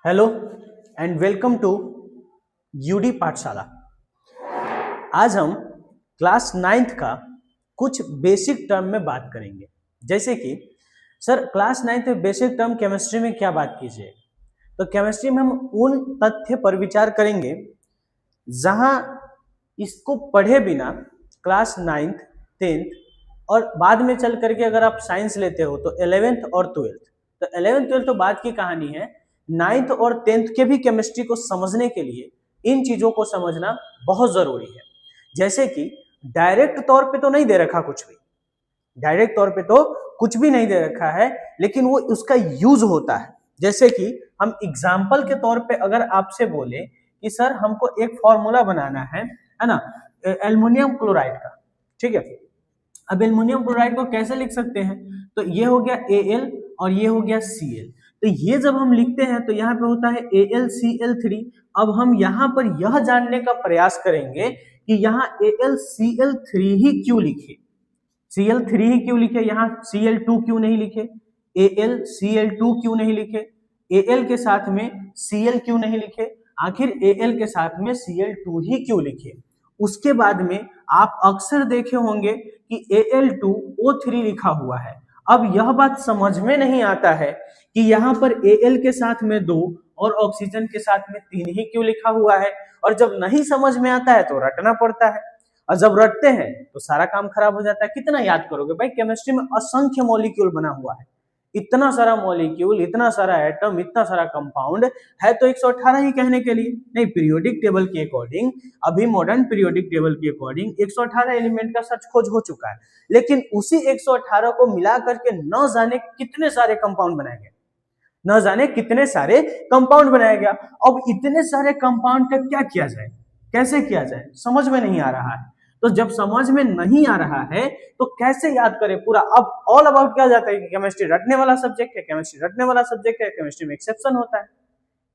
Hello and welcome to UD Pathshala. आज हम class ninth का कुछ बेसिक टर्म में बात करेंगे। जैसे कि सर क्लास नाइन्थ में बेसिक टर्म केमिस्ट्री में क्या बात कीजिए, तो केमिस्ट्री में हम उन तथ्य पर विचार करेंगे जहां इसको पढ़े बिना क्लास नाइन्थ, टेंथ और बाद में चल करके अगर आप साइंस लेते हो तो 11th और 12th, तो 11th 12th तो बाद की कहानी है। नाइन्थ और टेंथ के भी केमिस्ट्री को समझने के लिए इन चीजों को समझना बहुत जरूरी है। जैसे कि डायरेक्ट तौर पे तो नहीं दे रखा कुछ भी, डायरेक्ट तौर पे तो कुछ भी नहीं दे रखा है, लेकिन वो उसका यूज होता है। जैसे कि हम एग्जाम्पल के तौर पे अगर आपसे बोले कि सर हमको एक फॉर्मूला बनाना है ना, एल्युमिनियम क्लोराइड का, ठीक है। अब एल्युमिनियम क्लोराइड को कैसे लिख सकते हैं, तो ये हो गया Al और ये हो गया Cl। तो ये जब हम लिखते हैं तो यहाँ पे होता है AlCl3। अब हम यहाँ पर यह जानने का प्रयास करेंगे कि यहाँ AlCl3 ही क्यों लिखे, Cl3 ही क्यों लिखे, यहाँ Cl2 क्यों नहीं लिखे, AlCl2 क्यों नहीं लिखे, Al के साथ में Cl क्यों नहीं लिखे, आखिर Al के साथ में Cl2 ही क्यों लिखे। उसके बाद में आप अक्सर देखे होंगे कि Al2O3 लिखा हुआ है। अब यह बात समझ में नहीं आता है कि यहाँ पर Al के साथ में 2 और ऑक्सीजन के साथ में 3 ही क्यों लिखा हुआ है। और जब नहीं समझ में आता है तो रटना पड़ता है, और जब रटते हैं तो सारा काम खराब हो जाता है। कितना याद करोगे भाई, केमिस्ट्री में असंख्य मॉलिक्यूल बना हुआ है, इतना सारा मॉलिक्यूल, इतना सारा एटम, इतना सारा कंपाउंड है, तो 118 ही कहने के लिए नहीं। पीरियोडिक टेबल के अकॉर्डिंग, अभी मॉडर्न पीरियोडिक टेबल के अकॉर्डिंग 118 एलिमेंट का सर्च खोज हो चुका है, लेकिन उसी 118 को मिला करके न जाने कितने सारे कंपाउंड बनाए गए, न जाने कितने सारे कंपाउंड बनाया गया। अब इतने सारे कंपाउंड का क्या किया जाए, कैसे किया जाए, समझ में नहीं आ रहा है। तो जब समझ में नहीं आ रहा है तो कैसे याद करें पूरा। अब ऑल अबाउट क्या जाता है कि केमिस्ट्री रटने वाला सब्जेक्ट है, केमिस्ट्री रटने वाला सब्जेक्ट है, केमिस्ट्री में एक्सेप्शन होता है।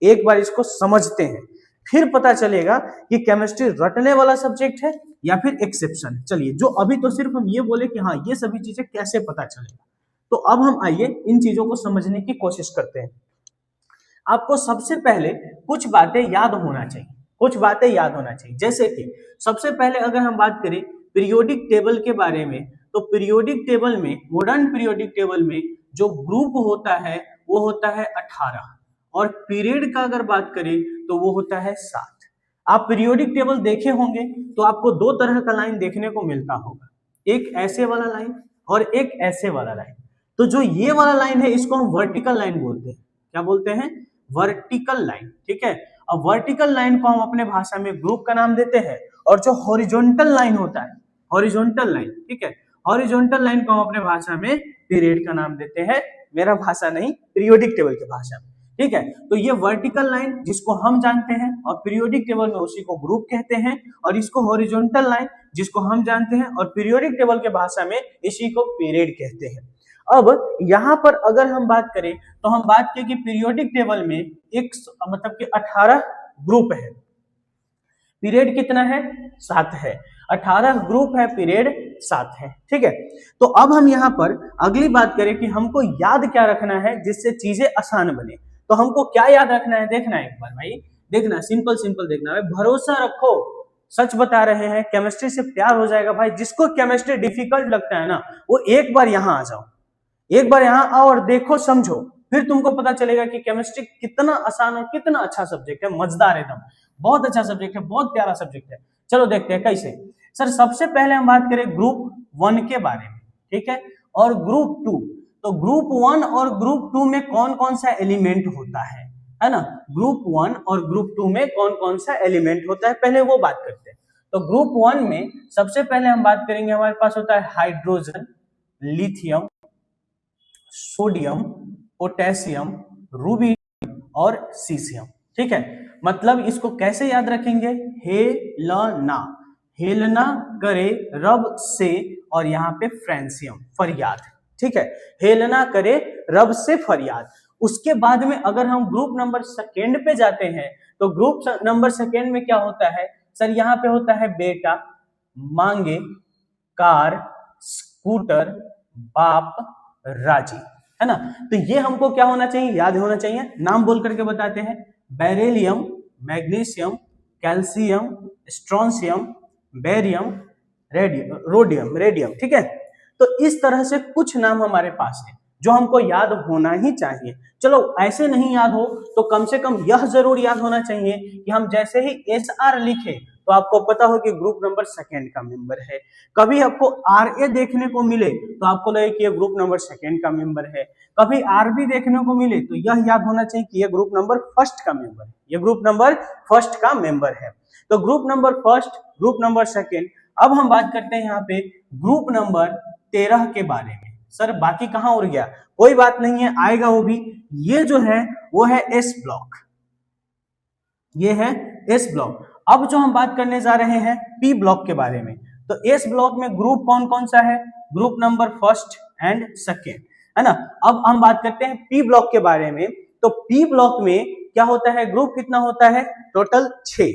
एक बार इसको समझते हैं फिर पता चलेगा कि केमिस्ट्री रटने वाला सब्जेक्ट है या फिर एक्सेप्शन। चलिए, जो अभी तो सिर्फ हम ये बोले कि हाँ ये सभी चीजें कैसे पता चलेगा, तो अब हम आइए इन चीजों को समझने की कोशिश करते हैं। आपको सबसे पहले कुछ बातें याद होना चाहिए, कुछ बातें याद होना चाहिए। जैसे कि सबसे पहले अगर हम बात करें पीरियोडिक टेबल के बारे में, तो पीरियोडिक टेबल में, मॉडर्न पीरियोडिक टेबल में जो ग्रुप होता है वो होता है 18, और पीरियड का अगर बात करें तो वो होता है 7। आप पीरियोडिक टेबल देखे होंगे तो आपको दो तरह का लाइन देखने को मिलता होगा, एक ऐसे वाला लाइन और एक ऐसे वाला लाइन। तो जो ये वाला लाइन है इसको हम वर्टिकल लाइन बोलते हैं। क्या बोलते हैं? वर्टिकल लाइन, ठीक है। अब वर्टिकल लाइन को हम अपने भाषा में ग्रुप का नाम देते हैं, और जो हॉरिजॉन्टल लाइन होता है, हॉरिजॉन्टल लाइन, ठीक है, हॉरिजॉन्टल लाइन को हम अपने भाषा में पीरियड का नाम देते हैं। मेरा भाषा नहीं, पीरियोडिक टेबल की भाषा में, ठीक है। तो ये वर्टिकल लाइन जिसको हम जानते हैं और पीरियोडिक टेबल में उसी को ग्रुप कहते हैं, और इसको हॉरिजॉन्टल लाइन जिसको हम जानते हैं और पीरियोडिक टेबल के भाषा में इसी को पीरियड कहते हैं। अब यहाँ पर अगर हम बात करें तो हम बात करें कि पीरियोडिक टेबल में एक मतलब कि 18 ग्रुप है, पीरियड कितना है? 7 है। 18 ग्रुप है, पीरियड 7 है, ठीक है। तो अब हम यहाँ पर अगली बात करें कि हमको याद क्या रखना है जिससे चीजें आसान बने। तो हमको क्या याद रखना है, देखना है एक बार भाई, देखना, सिंपल सिंपल देखना है। भरोसा रखो, सच बता रहे हैं, केमिस्ट्री से प्यार हो जाएगा भाई। जिसको केमिस्ट्री डिफिकल्ट लगता है ना, वो एक बार यहाँ आ जाओ, एक बार यहाँ आओ और देखो, समझो, फिर तुमको पता चलेगा कि केमिस्ट्री कितना आसान और कितना अच्छा सब्जेक्ट है, मजेदार एकदम, बहुत अच्छा सब्जेक्ट है, बहुत प्यारा सब्जेक्ट है। चलो देखते हैं कैसे। सर सबसे पहले हम बात करें ग्रुप 1 के बारे में, ठीक है, और ग्रुप 2। तो ग्रुप 1 और ग्रुप 2 में कौन कौन सा एलिमेंट होता है ना। ग्रुप 1 और ग्रुप 2 में कौन कौन सा एलिमेंट होता है, पहले वो बात करते हैं। तो ग्रुप 1 में सबसे पहले हम बात करेंगे, हमारे पास होता है hydrogen, lithium, sodium, potassium, rubidium और सीसियम, ठीक है। मतलब इसको कैसे याद रखेंगे? हेलना, हेलना करे रब से, और यहाँ पे फ्रेंसियम, फरियाद, ठीक है। हेलना करे रब से, फरियाद। उसके बाद में अगर हम ग्रुप नंबर सेकेंड पे जाते हैं तो ग्रुप नंबर सेकेंड में क्या होता है सर? यहाँ पे होता है बेटा, मांगे, कार, स्कूटर, बाप, राजी, है ना। तो ये हमको क्या होना चाहिए, याद होना चाहिए। नाम बोल करके बताते हैं, beryllium, magnesium, calcium, strontium, barium, rhodium, radium, ठीक है। तो इस तरह से कुछ नाम हमारे पास है जो हमको याद होना ही चाहिए। चलो ऐसे नहीं याद हो तो कम से कम यह जरूर याद होना चाहिए कि हम जैसे ही SR लिखे तो आपको पता हो कि ग्रुप नंबर सेकंड का मेंबर है। कभी आपको RA देखने को मिले तो आपको लगे कि यह ग्रुप नंबर सेकंड का मेंबर है। कभी RB देखने को मिले तो यह याद होना चाहिए कि यह ग्रुप नंबर फर्स्ट का मेंबर है, यह ग्रुप नंबर फर्स्ट का मेंबर है। तो group number first, group number second. अब हम बात करते हैं यहाँ पे ग्रुप नंबर 13 के बारे में। सर बाकी कहाँ उड़ गया, कोई बात नहीं है, आएगा वो भी। ये जो है वो है S ब्लॉक, ये है S ब्लॉक। अब जो हम बात करने जा रहे हैं P ब्लॉक के बारे में, तो S ब्लॉक में ग्रुप कौन कौन सा है, group number first and second, है ना। अब हम बात करते हैं P ब्लॉक के बारे में। तो P ब्लॉक में क्या होता है, ग्रुप कितना होता है, टोटल 6।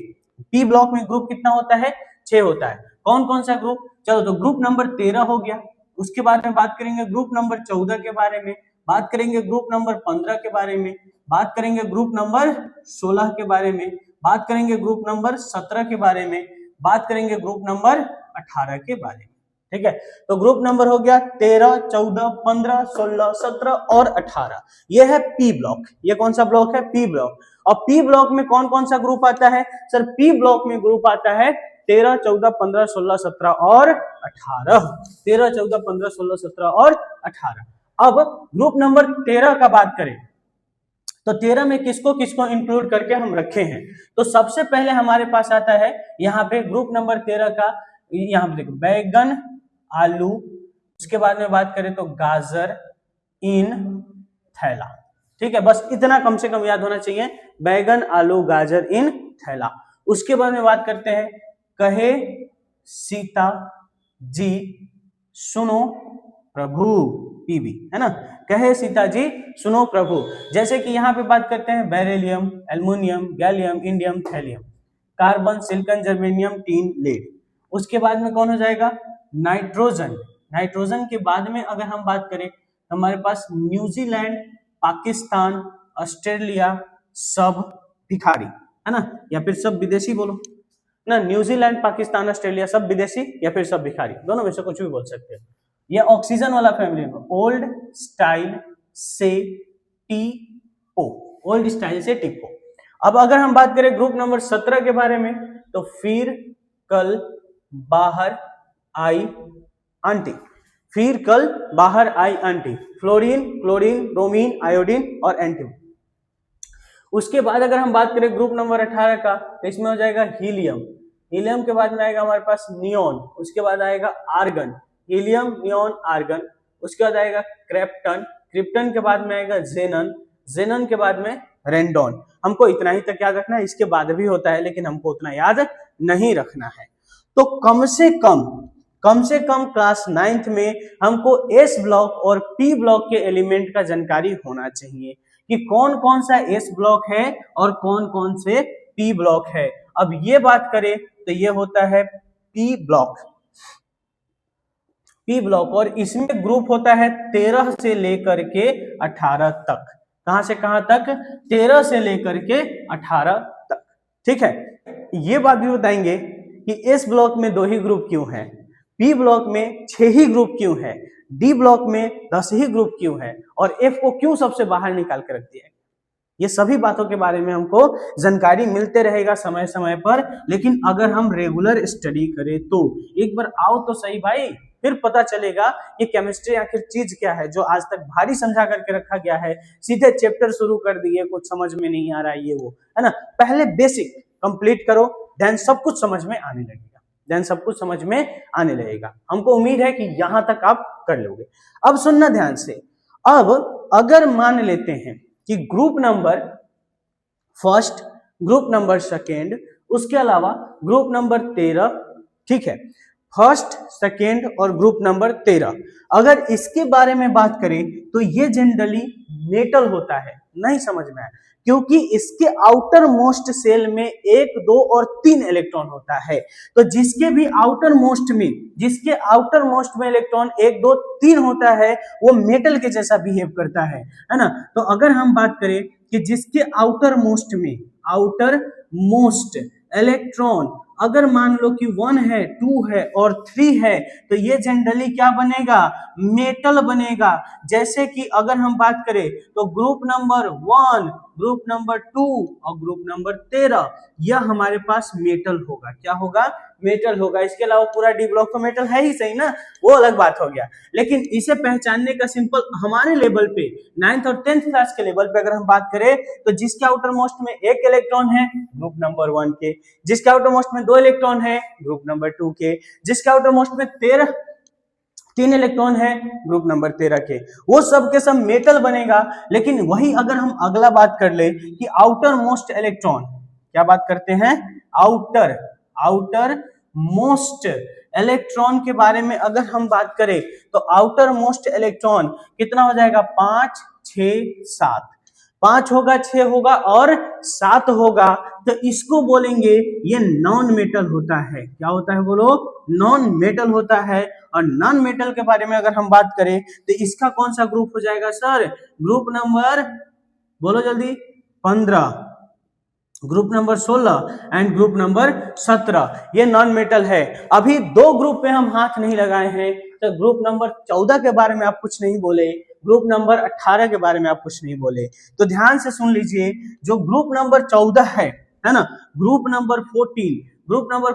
P ब्लॉक में ग्रुप कितना होता है, 6 होता है। कौन कौन सा ग्रुप, चलो तो ग्रुप नंबर 13 हो गया, उसके बारे में बात करेंगे ग्रुप नंबर 14 के बारे में, बात करेंगे ग्रुप नंबर 15 के बारे में, बात करेंगे ग्रुप नंबर 16 के बारे में, बात करेंगे ग्रुप नंबर 17 के बारे में, बात करेंगे ग्रुप नंबर 18 के बारे में, ठीक है। तो ग्रुप नंबर हो गया 13, 14, 15, 16, 17 और 18। ये है P ब्लॉक। ये कौन सा ब्लॉक है, P ब्लॉक। और P ब्लॉक में कौन कौन सा ग्रुप आता है, सर P ब्लॉक में ग्रुप आता है 13, 14, 15, 16, 17 और 18। 13, 14, 15, 16, 17 और 18। अब ग्रुप नंबर 13 का बात करें तो 13 में किसको किसको इंक्लूड करके हम रखे हैं। तो सबसे पहले हमारे पास आता है यहाँ पे ग्रुप नंबर 13 का, यहाँ पे देखो बैगन, आलू, उसके बाद में बात करें तो गाजर, इन, थैला, ठीक है। बस इतना कम से कम याद होना चाहिए, बैगन, आलू, गाजर, इन, थैला। उसके बाद में बात करते हैं कहे सीता जी सुनो प्रभु, पीबी, है ना। कहे सीता जी सुनो प्रभु। जैसे कि यहाँ पे बात करते हैं beryllium, aluminium, gallium, indium, thallium, carbon, silicon, germanium, tin, lead. उसके बाद में कौन हो जाएगा, नाइट्रोजन। नाइट्रोजन के बाद में अगर हम बात करें हमारे पास न्यूजीलैंड, पाकिस्तान, ऑस्ट्रेलिया, सब भिखारी, है ना, या फिर सब विदेशी बोलो ना। न्यूजीलैंड, पाकिस्तान, ऑस्ट्रेलिया सब विदेशी या फिर सब भिखारी, दोनों में से कुछ भी बोल सकते हैं। ये ऑक्सीजन वाला फैमिली में ओल्ड स्टाइल से टीओ, ओल्ड स्टाइल से टीपो। अब अगर हम बात करें ग्रुप नंबर 17 के बारे में तो फिर कल बाहर आई आंटी, फिर कल बाहर आई aunty, fluorine, chlorine, bromine, iodine और एंटीम। उसके बाद अगर हम बात करें ग्रुप नंबर 18 का तो इसमें हो जाएगा हीलियम। हीलियम के बाद में आएगा हमारे पास नियोन, उसके बाद आएगा आर्गन, हीलियम, नियोन, आर्गन। उसके बाद आएगा क्रिप्टन, क्रिप्टन के बाद में आएगा जेनन, जेनन के बाद में रेंडोन। हमको इतना ही तक याद रखना है, इसके बाद भी होता है लेकिन हमको उतना याद नहीं रखना है। तो कम से कम क्लास 9th में हमको S ब्लॉक और P ब्लॉक के एलिमेंट का जानकारी होना चाहिए कि कौन कौन सा S ब्लॉक है और कौन कौन से P ब्लॉक है। अब ये बात करें तो ये होता है P ब्लॉक, P ब्लॉक, और इसमें ग्रुप होता है 13 से लेकर के 18 तक। कहां से कहां तक, 13 से लेकर के 18 तक, ठीक है। ये बात भी बताएंगे कि S ब्लॉक में 2 ही ग्रुप क्यों है, P ब्लॉक में 6 ही ग्रुप क्यों है, D ब्लॉक में 10 ही ग्रुप क्यों है और F को क्यों सबसे बाहर निकाल के रख दिया है। ये सभी बातों के बारे में हमको जानकारी मिलते रहेगा समय समय पर, लेकिन अगर हम रेगुलर स्टडी करें तो एक बार आओ तो सही भाई, फिर पता चलेगा कि केमिस्ट्री आखिर चीज क्या है जो आज तक भारी समझा करके रखा गया है। सीधे चैप्टर शुरू कर दिए, कुछ समझ में नहीं आ रहा है, ये वो है ना। पहले बेसिक कंप्लीट करो, देन सब कुछ समझ में आने लगेगा, देन सब कुछ समझ में आने लगेगा। हमको उम्मीद है कि यहां तक आप कर लोगे। अब सुनना ध्यान से, अब अगर मान लेते हैं कि group number first, group number second, उसके अलावा ग्रुप नंबर 13, ठीक है, फर्स्ट, सेकेंड और ग्रुप नंबर 13, अगर इसके बारे में बात करें तो ये जनरली मेटल होता है। नहीं समझ में आया, क्योंकि इसके आउटर मोस्ट सेल में 1, 2 और 3 इलेक्ट्रॉन होता है। तो जिसके आउटर मोस्ट में इलेक्ट्रॉन 1, 2, 3 होता है वो मेटल के जैसा बिहेव करता है ना। तो अगर हम बात करें कि जिसके आउटर मोस्ट इलेक्ट्रॉन अगर मान लो कि 1 है, 2 है और 3 है, तो ये जनरली क्या बनेगा, मेटल बनेगा। जैसे कि अगर हम बात करें तो ग्रुप नंबर 1, ग्रुप नंबर 2 और ग्रुप नंबर 13 यह हमारे पास मेटल होगा। क्या होगा, मेटल होगा। इसके अलावा पूरा डी ब्लॉक तो मेटल है ही सही ना, वो अलग बात हो गया। लेकिन इसे पहचानने का सिंपल हमारे लेवल पे 9th और 10th क्लास के लेवल पे अगर हम बात करें तो जिसके आउटर मोस्ट में 1 इलेक्ट्रॉन है ग्रुप नंबर 1 के, जिसके आउटर मोस्ट में 2 इलेक्ट्रॉन है ग्रुप नंबर 2 के, जिसके आउटर मोस्ट में 3 इलेक्ट्रॉन है ग्रुप नंबर 13 के, वो सब के सब मेटल बनेगा। लेकिन वही अगर हम अगला बात कर ले कि आउटर मोस्ट इलेक्ट्रॉन, क्या बात करते हैं, आउटर मोस्ट इलेक्ट्रॉन के बारे में अगर हम बात करें तो आउटर मोस्ट इलेक्ट्रॉन कितना हो जाएगा, 5, 6, 7, 5 होगा, 6 होगा और 7 होगा। तो इसको बोलेंगे ये नॉन मेटल होता है। क्या होता है बोलो, नॉन मेटल होता है। और नॉन मेटल के बारे में अगर हम बात करें तो इसका कौन सा ग्रुप हो जाएगा सर, ग्रुप नंबर बोलो जल्दी, 15, group number 16 and group number 17 ये नॉन मेटल है। अभी 2 ग्रुप पे हम हाथ नहीं लगाए हैं, तो ग्रुप नंबर 14 के बारे में आप कुछ नहीं बोले, ग्रुप नंबर 18 के बारे में आप कुछ नहीं बोले। तो ध्यान से सुन लीजिए, जो ग्रुप नंबर 14 है ना, ग्रुप नंबर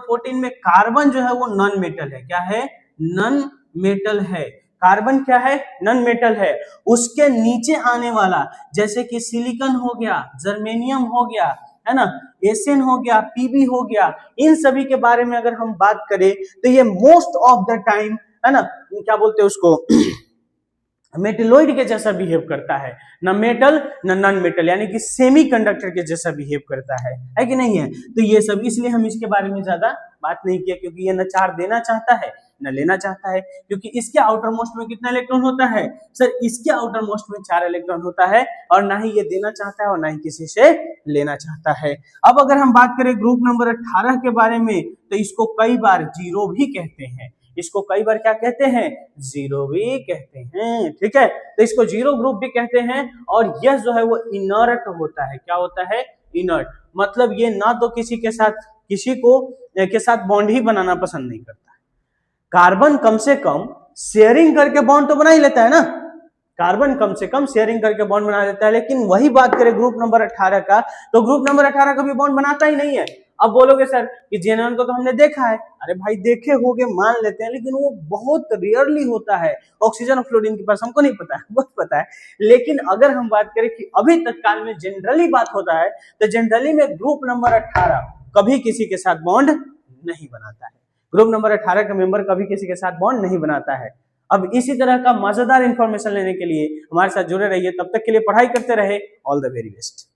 14 में कार्बन जो है वो नॉन मेटल है। क्या है, नॉन मेटल है। कार्बन क्या है, नॉन मेटल है। उसके नीचे आने वाला जैसे कि सिलिकॉन हो गया, जर्मेनियम हो गया, है ना, एसएन हो गया, पीबी हो गया, इन सभी के बारे में अगर हम बात करें तो ये मोस्ट ऑफ द टाइम, है ना, क्या बोलते हैं उसको, मेटलॉइड के जैसा बिहेव करता है, ना मेटल ना नॉन मेटल, यानी कि सेमीकंडक्टर के जैसा बिहेव करता है कि नहीं है। तो ये सब इसलिए हम इसके बारे में ज्यादा बात नहीं किया, क्योंकि ये न चार्ज देना चाहता है न लेना चाहता है। क्योंकि इसके आउटर मोस्ट में कितना इलेक्ट्रॉन होता है सर, इसके आउटर मोस्ट में 4 इलेक्ट्रॉन होता है, और ना ही ये देना चाहता है और ना ही किसी से लेना चाहता है। अब अगर हम बात करें ग्रुप नंबर 18 के बारे में तो इसको कई बार जीरो भी कहते हैं, इसको कई बार क्या कहते हैं, जीरो भी कहते हैं। ठीक है, तो इसको जीरो ग्रुप भी कहते हैं। और यह जो है वो इनर्ट होता है। क्या होता है, इनर्ट, मतलब ये ना तो किसी के साथ बॉन्ड ही बनाना पसंद नहीं करता है। कार्बन कम से कम शेयरिंग करके बॉन्ड तो बना ही लेता है ना, कार्बन कम से कम शेयरिंग करके बॉन्ड बना लेता है। लेकिन वही बात करें ग्रुप नंबर 18 का, तो ग्रुप नंबर 18 कभी बॉन्ड बनाता ही नहीं है। अब बोलोगे सर कि जेनन को तो हमने देखा है, अरे भाई देखे होगे मान लेते हैं, लेकिन वो बहुत रेयरली होता है। ऑक्सीजन और फ्लोरीन के पास हमको नहीं पता है, बहुत पता है। लेकिन अगर हम बात करें कि अभी तत्काल में जनरली बात होता है, तो जनरली में ग्रुप नंबर 18 कभी किसी के साथ बॉन्ड नहीं बनाता है। ग्रुप नंबर 18 का मेंबर कभी किसी के साथ बॉन्ड नहीं बनाता है। अब इसी तरह का मजेदार इंफॉर्मेशन लेने के लिए हमारे साथ जुड़े रहिए। तब तक के लिए पढ़ाई करते रहे। All the very best.